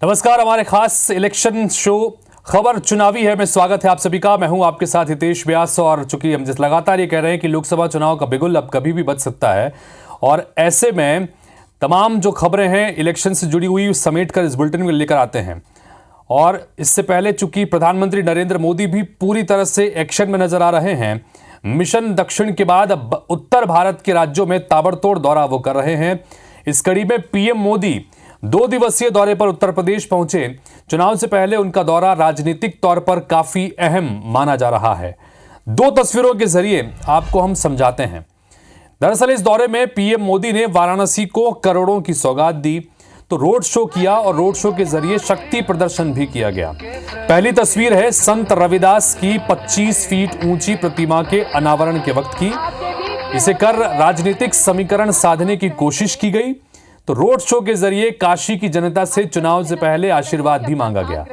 नमस्कार, हमारे खास इलेक्शन शो खबर चुनावी है में स्वागत है आप सभी का। मैं हूं आपके साथ हितेश व्यास। और चूंकि हम जिस लगातार ये कह रहे हैं कि लोकसभा चुनाव का बिगुल अब कभी भी बज सकता है, और ऐसे में तमाम जो खबरें हैं इलेक्शन से जुड़ी हुई समेट कर इस बुलेटिन में लेकर आते हैं। और इससे पहले चूंकि प्रधानमंत्री नरेंद्र मोदी भी पूरी तरह से एक्शन में नजर आ रहे हैं, मिशन दक्षिण के बाद अब उत्तर भारत के राज्यों में ताबड़तोड़ दौरा वो कर रहे हैं। इस कड़ी में पीएम मोदी 2 दिवसीय दौरे पर उत्तर प्रदेश पहुंचे। चुनाव से पहले उनका दौरा राजनीतिक तौर पर काफी अहम माना जा रहा है। 2 तस्वीरों के जरिए आपको हम समझाते हैं। दरअसल इस दौरे में पीएम मोदी ने वाराणसी को करोड़ों की सौगात दी, तो रोड शो किया और रोड शो के जरिए शक्ति प्रदर्शन भी किया गया। पहली तस्वीर है संत रविदास की 25 फीट ऊंची प्रतिमा के अनावरण के वक्त की। इसे कर राजनीतिक समीकरण साधने की कोशिश की गई। तो रोड शो के जरिए काशी की जनता से चुनाव से पहले आशीर्वाद भी मांगा गया।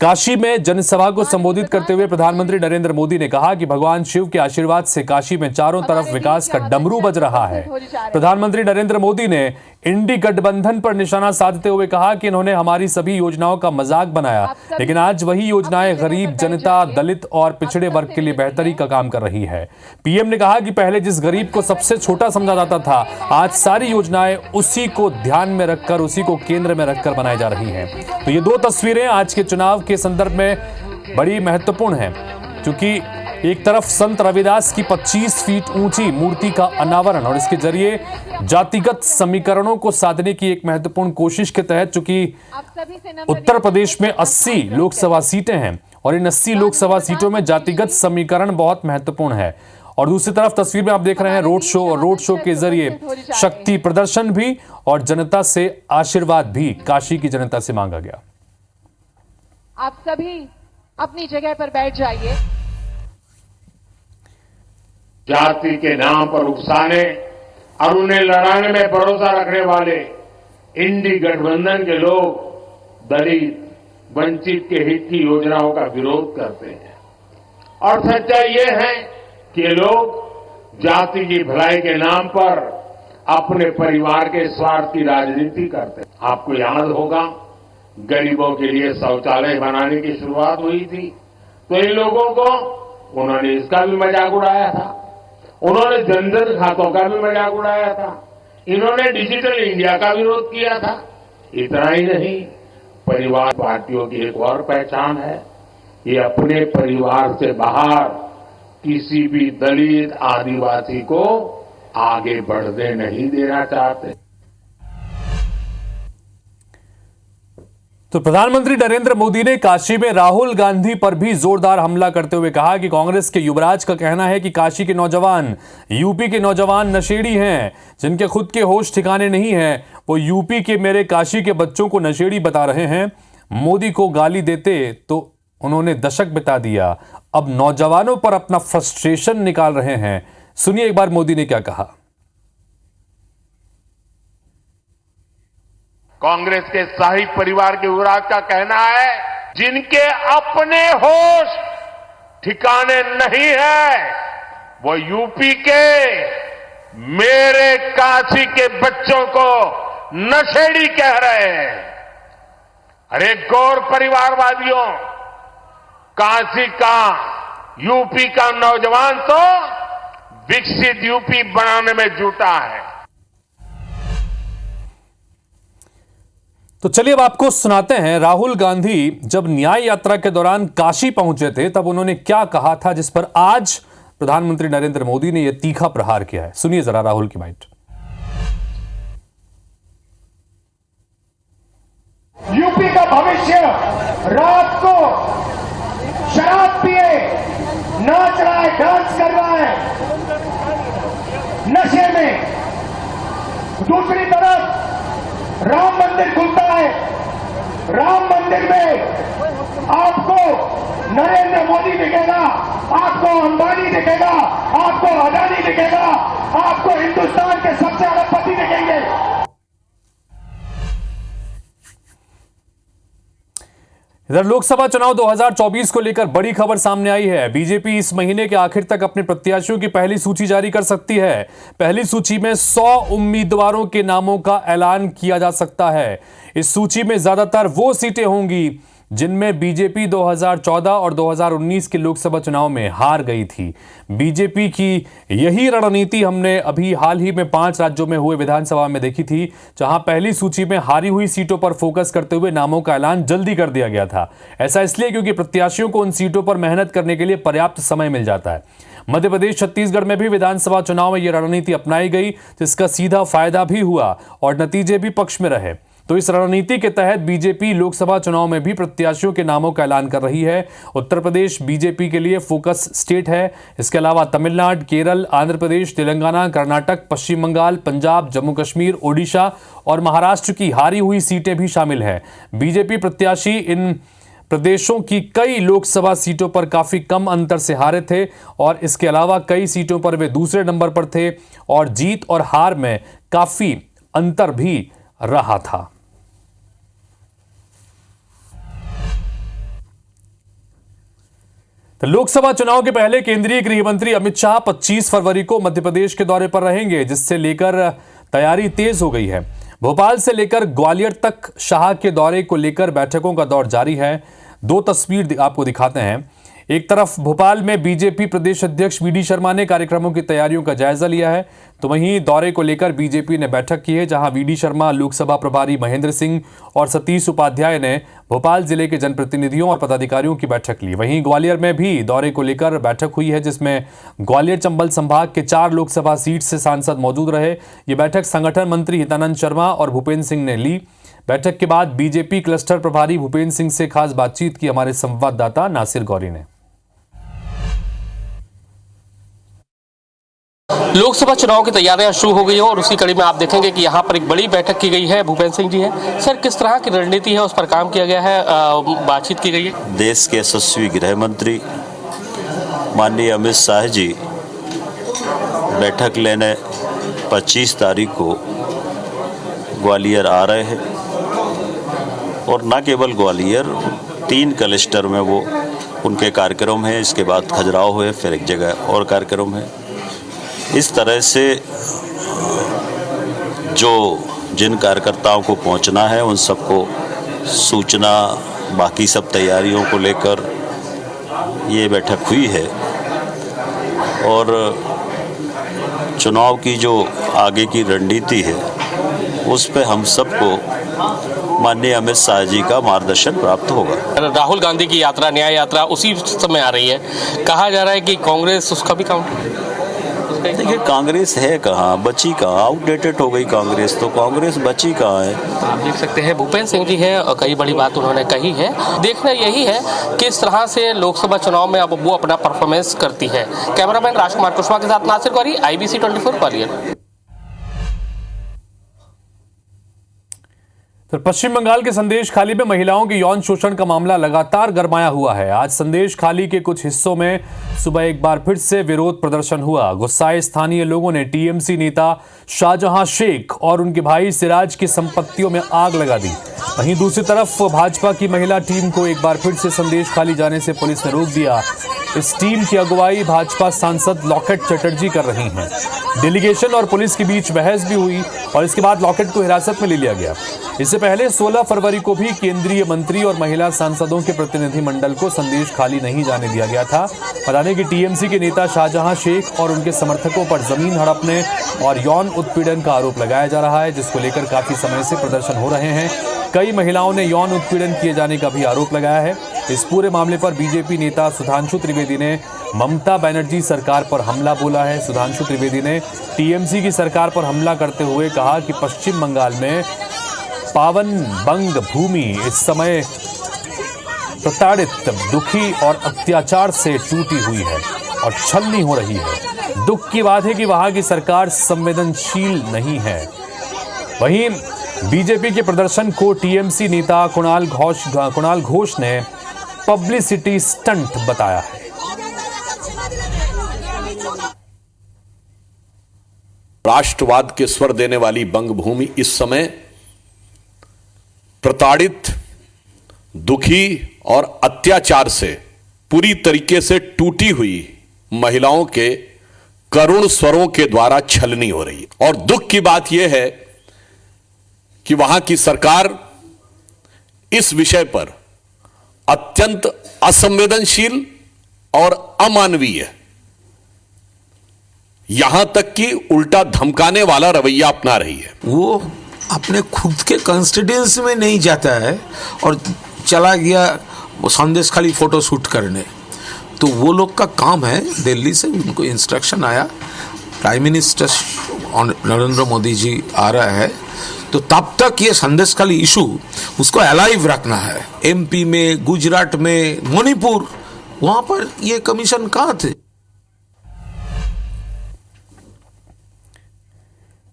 काशी में जनसभा को संबोधित करते हुए प्रधानमंत्री नरेंद्र मोदी ने कहा कि भगवान शिव के आशीर्वाद से काशी में चारों तरफ विकास का डमरू बज रहा है। प्रधानमंत्री नरेंद्र मोदी ने इंडी गठबंधन पर निशाना साधते हुए कहा कि इन्होंने हमारी सभी योजनाओं का मजाक बनाया, लेकिन आज वही योजनाएं गरीब जनता, दलित और पिछड़े वर्ग के लिए बेहतरी का काम कर रही है। पीएम ने कहा कि पहले जिस गरीब को सबसे छोटा समझा जाता था, आज सारी योजनाएं उसी को ध्यान में रखकर, उसी को केंद्र में रखकर बनाई जा रही हैं। तो ये 2 तस्वीरें आज के चुनाव के संदर्भ में बड़ी महत्वपूर्ण हैं, क्योंकि एक तरफ संत रविदास की 25 फीट ऊंची मूर्ति का अनावरण और इसके जरिए जातिगत समीकरणों को साधने की एक महत्वपूर्ण कोशिश के तहत, चूंकि उत्तर प्रदेश में 80 लोकसभा सीटें हैं और इन 80 लोकसभा सीटों में जातिगत समीकरण बहुत महत्वपूर्ण है। और दूसरी तरफ तस्वीर में आप देख रहे हैं रोड शो, और रोड शो के जरिए शक्ति प्रदर्शन भी और जनता से आशीर्वाद भी काशी की जनता से मांगा गया। आप सभी अपनी जगह पर बैठ जाइए। जाति के नाम पर उकसाने और उन्हें लड़ाने में भरोसा रखने वाले इंडी गठबंधन के लोग दलित, वंचित के हित की योजनाओं का विरोध करते हैं। और सच्चाई ये है कि ये लोग जाति की भलाई के नाम पर अपने परिवार के स्वार्थ की राजनीति करते हैं। आपको याद होगा, गरीबों के लिए शौचालय बनाने की शुरुआत हुई थी, तो इन लोगों को उन्होंने इसका भी मजाक उड़ाया था। उन्होंने जनधन खातों का भी मजाक उड़ाया था। इन्होंने डिजिटल इंडिया का विरोध किया था। इतना ही नहीं, परिवार पार्टियों की एक और पहचान है, ये अपने परिवार से बाहर किसी भी दलित, आदिवासी को आगे बढ़ने नहीं देना चाहते। तो प्रधानमंत्री नरेंद्र मोदी ने काशी में राहुल गांधी पर भी जोरदार हमला करते हुए कहा कि कांग्रेस के युवराज का कहना है कि काशी के नौजवान, यूपी के नौजवान नशेड़ी हैं, जिनके खुद के होश ठिकाने नहीं हैं। वो यूपी के मेरे काशी के बच्चों को नशेड़ी बता रहे हैं। मोदी को गाली देते तो उन्होंने दशक बिता दिया, अब नौजवानों पर अपना फ्रस्ट्रेशन निकाल रहे हैं। सुनिए एक बार मोदी ने क्या कहा। कांग्रेस के शाही परिवार के युवराज का कहना है, जिनके अपने होश ठिकाने नहीं है, वो यूपी के मेरे काशी के बच्चों को नशेड़ी कह रहे हैं। अरे गौर परिवारवादियों, काशी का, यूपी का नौजवान तो विकसित यूपी बनाने में जुटा है। तो चलिए अब आपको सुनाते हैं राहुल गांधी जब न्याय यात्रा के दौरान काशी पहुंचे थे तब उन्होंने क्या कहा था, जिस पर आज प्रधानमंत्री नरेंद्र मोदी ने यह तीखा प्रहार किया है। सुनिए जरा राहुल की बात। यूपी का भविष्य रात को शराब पिए नाच रहा है, डांस कर रहा है नशे में। दूसरी तरफ राम मंदिर खुलता है, राम मंदिर में आपको नरेंद्र मोदी दिखेगा, आपको अंबानी दिखेगा, आपको अदानी दिखेगा, आपको हिंदुस्तान के सबसे अरबपति दिखेंगे। इधर लोकसभा चुनाव 2024 को लेकर बड़ी खबर सामने आई है। बीजेपी इस महीने के आखिर तक अपने प्रत्याशियों की पहली सूची जारी कर सकती है। पहली सूची में 100 उम्मीदवारों के नामों का ऐलान किया जा सकता है। इस सूची में ज्यादातर वो सीटें होंगी जिनमें बीजेपी 2014 और 2019 के लोकसभा चुनाव में हार गई थी। बीजेपी की यही रणनीति हमने अभी हाल ही में 5 राज्यों में हुए विधानसभा में देखी थी, जहां पहली सूची में हारी हुई सीटों पर फोकस करते हुए नामों का ऐलान जल्दी कर दिया गया था। ऐसा इसलिए क्योंकि प्रत्याशियों को उन सीटों पर मेहनत करने के लिए पर्याप्त समय मिल जाता है। मध्य प्रदेश, छत्तीसगढ़ में भी विधानसभा चुनाव में यह रणनीति अपनाई गई, जिसका सीधा फायदा भी हुआ और नतीजे भी पक्ष में रहे। तो इस रणनीति के तहत बीजेपी लोकसभा चुनाव में भी प्रत्याशियों के नामों का ऐलान कर रही है। उत्तर प्रदेश बीजेपी के लिए फोकस स्टेट है। इसके अलावा तमिलनाडु, केरल, आंध्र प्रदेश, तेलंगाना, कर्नाटक, पश्चिम बंगाल, पंजाब, जम्मू कश्मीर, ओडिशा और महाराष्ट्र की हारी हुई सीटें भी शामिल हैं। बीजेपी प्रत्याशी इन प्रदेशों की कई लोकसभा सीटों पर काफी कम अंतर से हारे थे और इसके अलावा कई सीटों पर वे दूसरे नंबर पर थे और जीत और हार में काफी अंतर भी रहा था। तो लोकसभा चुनाव के पहले केंद्रीय गृह मंत्री अमित शाह 25 फरवरी को मध्य प्रदेश के दौरे पर रहेंगे, जिससे लेकर तैयारी तेज हो गई है। भोपाल से लेकर ग्वालियर तक शाह के दौरे को लेकर बैठकों का दौर जारी है। 2 तस्वीर आपको दिखाते हैं। एक तरफ भोपाल में बीजेपी प्रदेश अध्यक्ष वी डी शर्मा ने कार्यक्रमों की तैयारियों का जायजा लिया है, तो वहीं दौरे को लेकर बीजेपी ने बैठक की है, जहां वी डी शर्मा, लोकसभा प्रभारी महेंद्र सिंह और सतीश उपाध्याय ने भोपाल जिले के जनप्रतिनिधियों और पदाधिकारियों की बैठक ली। वहीं ग्वालियर में भी दौरे को लेकर बैठक हुई है, जिसमें ग्वालियर चंबल संभाग के 4 लोकसभा सीट से सांसद मौजूद रहे। ये बैठक संगठन मंत्री हितानंद शर्मा और भूपेंद्र सिंह ने ली। बैठक के बाद बीजेपी क्लस्टर प्रभारी भूपेंद्र सिंह से खास बातचीत की हमारे संवाददाता नासिर गौरी ने। लोकसभा चुनाव की तैयारियां शुरू हो गई है और उसी कड़ी में आप देखेंगे कि यहाँ पर एक बड़ी बैठक की गई है। भूपेंद्र सिंह जी हैं। सर, किस तरह की रणनीति है, उस पर काम किया गया है, बातचीत की गई है? देश के यशस्वी गृह मंत्री माननीय अमित शाह जी बैठक लेने 25 तारीख को ग्वालियर आ रहे हैं और न केवल ग्वालियर, 3 क्लस्टर में वो उनके कार्यक्रम हैं। इसके बाद खजुराहो है, फिर एक जगह और कार्यक्रम है। इस तरह से जो जिन कार्यकर्ताओं को पहुंचना है उन सबको सूचना, बाकी सब तैयारियों को लेकर ये बैठक हुई है और चुनाव की जो आगे की रणनीति है उस पे हम सबको माननीय अमित शाह जी का मार्गदर्शन प्राप्त होगा। राहुल गांधी की यात्रा, न्याय यात्रा उसी समय आ रही है। कहा जा रहा है कि कांग्रेस उसका भी काउंटर। देखिए, कांग्रेस है कहाँ, बची कहाँ, आउटडेटेड हो गई कांग्रेस, तो कांग्रेस बची कहाँ है। आप देख सकते हैं भूपेंद्र सिंह जी है और कई बड़ी बात उन्होंने कही है। देखना यही है किस तरह से लोकसभा चुनाव में अब वो अपना परफॉर्मेंस करती है। कैमरामैन राजकुमार कुशवाहा के साथ नासिर गौरी, IBC 24 ग्वालियर। तो पश्चिम बंगाल के संदेश खाली में महिलाओं के यौन शोषण का मामला लगातार गरमाया हुआ है। आज संदेश खाली के कुछ हिस्सों में सुबह एक बार फिर से विरोध प्रदर्शन हुआ। गुस्साए स्थानीय लोगों ने टीएमसी नेता शाहजहां शेख और उनके भाई सिराज की संपत्तियों में आग लगा दी। वहीं दूसरी तरफ भाजपा की महिला टीम को एक बार फिर से संदेश खाली जाने से पुलिस ने रोक दिया। इस टीम की अगुवाई भाजपा सांसद लॉकेट चटर्जी कर रही हैं। डेलीगेशन और पुलिस के बीच बहस भी हुई और इसके बाद लॉकेट को हिरासत में ले लिया गया। इससे पहले 16 फरवरी को भी केंद्रीय मंत्री और महिला सांसदों के प्रतिनिधि मंडल को संदेश खाली नहीं जाने दिया गया था। बता दें कि टीएमसी के नेता शाहजहां शेख और उनके समर्थकों पर जमीन हड़पने और यौन उत्पीड़न का आरोप लगाया जा रहा है, जिसको लेकर काफी समय से प्रदर्शन हो रहे हैं। कई महिलाओं ने यौन उत्पीड़न किए जाने का भी आरोप लगाया है। इस पूरे मामले पर बीजेपी नेता सुधांशु त्रिवेदी ने ममता बनर्जी सरकार पर हमला बोला है। सुधांशु त्रिवेदी ने टीएमसी की सरकार पर हमला करते हुए कहा कि पश्चिम बंगाल में पावन बंग भूमि इस समय प्रताड़ित, दुखी और अत्याचार से टूटी हुई है और छलनी हो रही है। दुख की बात है कि वहां की सरकार संवेदनशील नहीं है। वहीं बीजेपी के प्रदर्शन को टीएमसी नेता कुणाल घोष ने पब्लिसिटी स्टंट बताया है। राष्ट्रवाद के स्वर देने वाली बंग भूमि इस समय प्रताड़ित, दुखी और अत्याचार से पूरी तरीके से टूटी हुई महिलाओं के करुण स्वरों के द्वारा छलनी हो रही है। और दुख की बात यह है कि वहां की सरकार इस विषय पर अत्यंत असंवेदनशील और अमानवीय, यहां तक कि उल्टा धमकाने वाला रवैया अपना रही है। वो अपने खुद के कॉन्स्टिट्यूंसी में नहीं जाता है और चला गया वो संदेश खाली फोटो शूट करने। तो वो लोग का काम है, दिल्ली से उनको इंस्ट्रक्शन आया, प्राइम मिनिस्टर नरेंद्र मोदी जी आ रहा है, तो तब तक ये संदेश खाली इशू उसको अलाइव रखना है। एमपी में, गुजरात में, मणिपुर, वहां पर ये कमीशन कहाँ थे?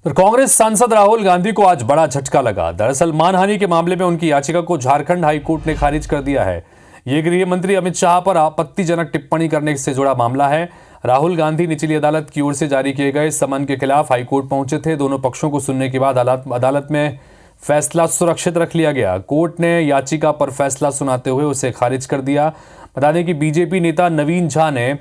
तो कांग्रेस सांसद राहुल गांधी को आज बड़ा झटका लगा। दरअसल मानहानि के मामले में उनकी याचिका को झारखंड हाईकोर्ट ने खारिज कर दिया है। यह गृह मंत्री अमित शाह पर आपत्तिजनक टिप्पणी करने से जुड़ा मामला है। राहुल गांधी निचली अदालत की ओर से जारी किए गए समन के खिलाफ हाईकोर्ट पहुंचे थे। दोनों पक्षों को सुनने के बाद अदालत में फैसला सुरक्षित रख लिया गया। कोर्ट ने याचिका पर फैसला सुनाते हुए उसे खारिज कर दिया। बता दें कि बीजेपी नेता नवीन झा ने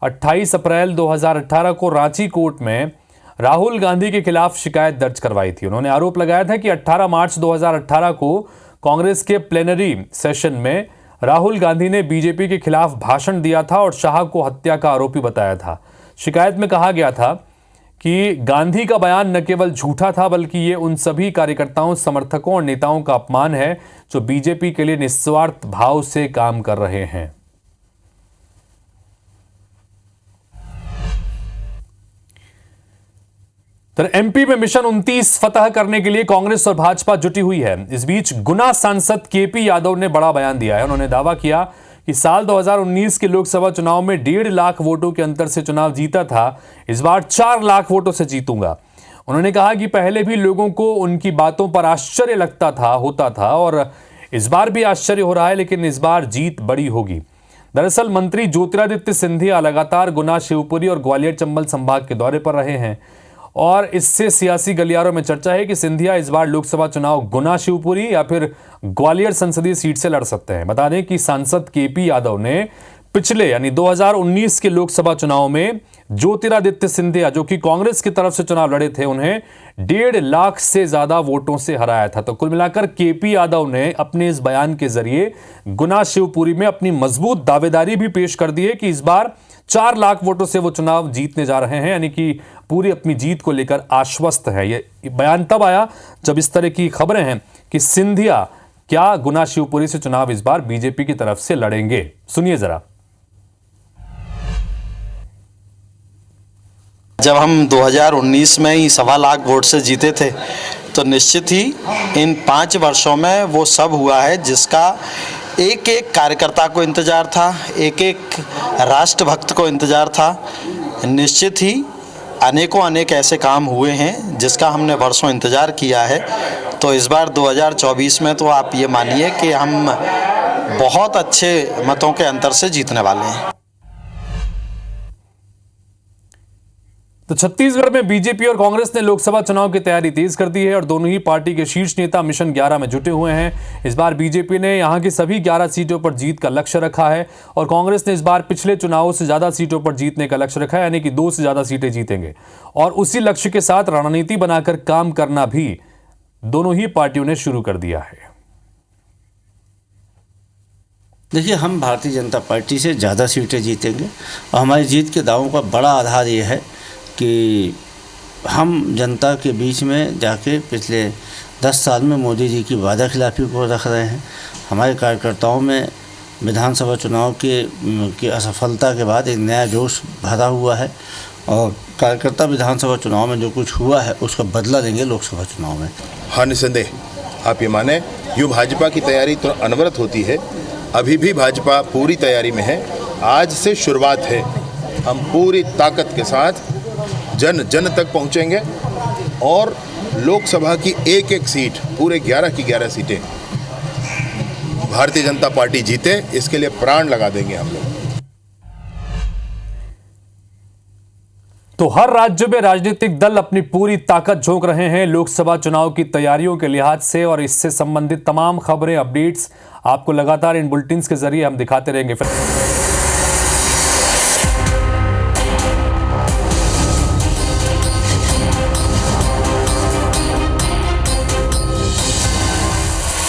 28 अप्रैल 2018 को रांची कोर्ट में राहुल गांधी के खिलाफ शिकायत दर्ज करवाई थी। उन्होंने आरोप लगाया था कि 18 मार्च 2018 को कांग्रेस के प्लेनरी सेशन में राहुल गांधी ने बीजेपी के खिलाफ भाषण दिया था और शाह को हत्या का आरोपी बताया था। शिकायत में कहा गया था कि गांधी का बयान न केवल झूठा था बल्कि ये उन सभी कार्यकर्ताओं, समर्थकों और नेताओं का अपमान है जो बीजेपी के लिए निस्वार्थ भाव से काम कर रहे हैं। तो एमपी में मिशन 29 फतह करने के लिए कांग्रेस और भाजपा जुटी हुई है। इस बीच गुना सांसद केपी यादव ने बड़ा बयान दिया है। उन्होंने दावा किया कि साल 2019 के लोकसभा चुनाव में 1.5 लाख वोटों के अंतर से चुनाव जीता था, इस बार 4 लाख वोटों से जीतूंगा। उन्होंने कहा कि पहले भी लोगों को उनकी बातों पर आश्चर्य होता था और इस बार भी आश्चर्य हो रहा है, लेकिन इस बार जीत बड़ी होगी। दरअसल मंत्री ज्योतिरादित्य सिंधिया लगातार गुना, शिवपुरी और ग्वालियर चंबल संभाग के दौरे पर रहे हैं और इससे सियासी गलियारों में चर्चा है कि सिंधिया इस बार लोकसभा चुनाव गुना, शिवपुरी या फिर ग्वालियर संसदीय सीट से लड़ सकते हैं। बता दें कि सांसद केपी यादव ने पिछले यानी 2019 के लोकसभा चुनाव में ज्योतिरादित्य सिंधिया, जो कि कांग्रेस की तरफ से चुनाव लड़े थे, उन्हें 1.5 लाख से ज्यादा वोटों से हराया था। तो कुल मिलाकर केपी यादव ने अपने इस बयान के जरिए गुना, शिवपुरी में अपनी मजबूत दावेदारी भी पेश कर दी है कि इस बार 4 लाख वोटों से वो चुनाव जीतने जा रहे हैं, यानी कि पूरी अपनी जीत को लेकर आश्वस्त है। ये बयान तब आया जब इस तरह की खबरें हैं कि सिंधिया क्या गुना, शिवपुरी से चुनाव इस बार बीजेपी की तरफ से लड़ेंगे। सुनिए जरा। जब हम 2019 में ही 1.25 लाख वोट से जीते थे तो निश्चित ही इन 5 वर्षों में वो सब हुआ है जिसका एक एक कार्यकर्ता को इंतजार था, एक एक राष्ट्रभक्त को इंतजार था। निश्चित ही अनेक ऐसे काम हुए हैं जिसका हमने वर्षों इंतजार किया है। तो इस बार 2024 में तो आप ये मानिए कि हम बहुत अच्छे मतों के अंतर से जीतने वाले हैं। तो छत्तीसगढ़ में बीजेपी और कांग्रेस ने लोकसभा चुनाव की तैयारी तेज कर दी है और दोनों ही पार्टी के शीर्ष नेता मिशन 11 में जुटे हुए हैं। इस बार बीजेपी ने यहां की सभी 11 सीटों पर जीत का लक्ष्य रखा है और कांग्रेस ने इस बार पिछले चुनावों से ज्यादा सीटों पर जीतने का लक्ष्य रखा है, यानी कि 2 से ज्यादा सीटें जीतेंगे। और उसी लक्ष्य के साथ रणनीति बनाकर काम करना भी दोनों ही पार्टियों ने शुरू कर दिया है। देखिए, हम भारतीय जनता पार्टी से ज़्यादा सीटें जीतेंगे और हमारी जीत के दावों का बड़ा आधार ये है कि हम जनता के बीच में जाके पिछले 10 साल में मोदी जी की वादा खिलाफी को रख रहे हैं। हमारे कार्यकर्ताओं में विधानसभा चुनाव की असफलता के बाद एक नया जोश भरा हुआ है और कार्यकर्ता विधानसभा चुनाव में जो कुछ हुआ है उसका बदला लेंगे लोकसभा चुनाव में। हाँ, निसंदेह आप ये माने, यूँ भाजपा की तैयारी तो अनवरत होती है। अभी भी भाजपा पूरी तैयारी में है। आज से शुरुआत है। हम पूरी ताकत के साथ जन जन तक पहुंचेंगे और लोकसभा की एक एक सीट, पूरे 11 की 11 सीटें भारतीय जनता पार्टी जीते, इसके लिए प्राण लगा देंगे हम लोग। तो हर राज्य में राजनीतिक दल अपनी पूरी ताकत झोंक रहे हैं लोकसभा चुनाव की तैयारियों के लिहाज से, और इससे संबंधित तमाम खबरें, अपडेट्स आपको लगातार इन बुलेटिन्स के जरिए हम दिखाते रहेंगे।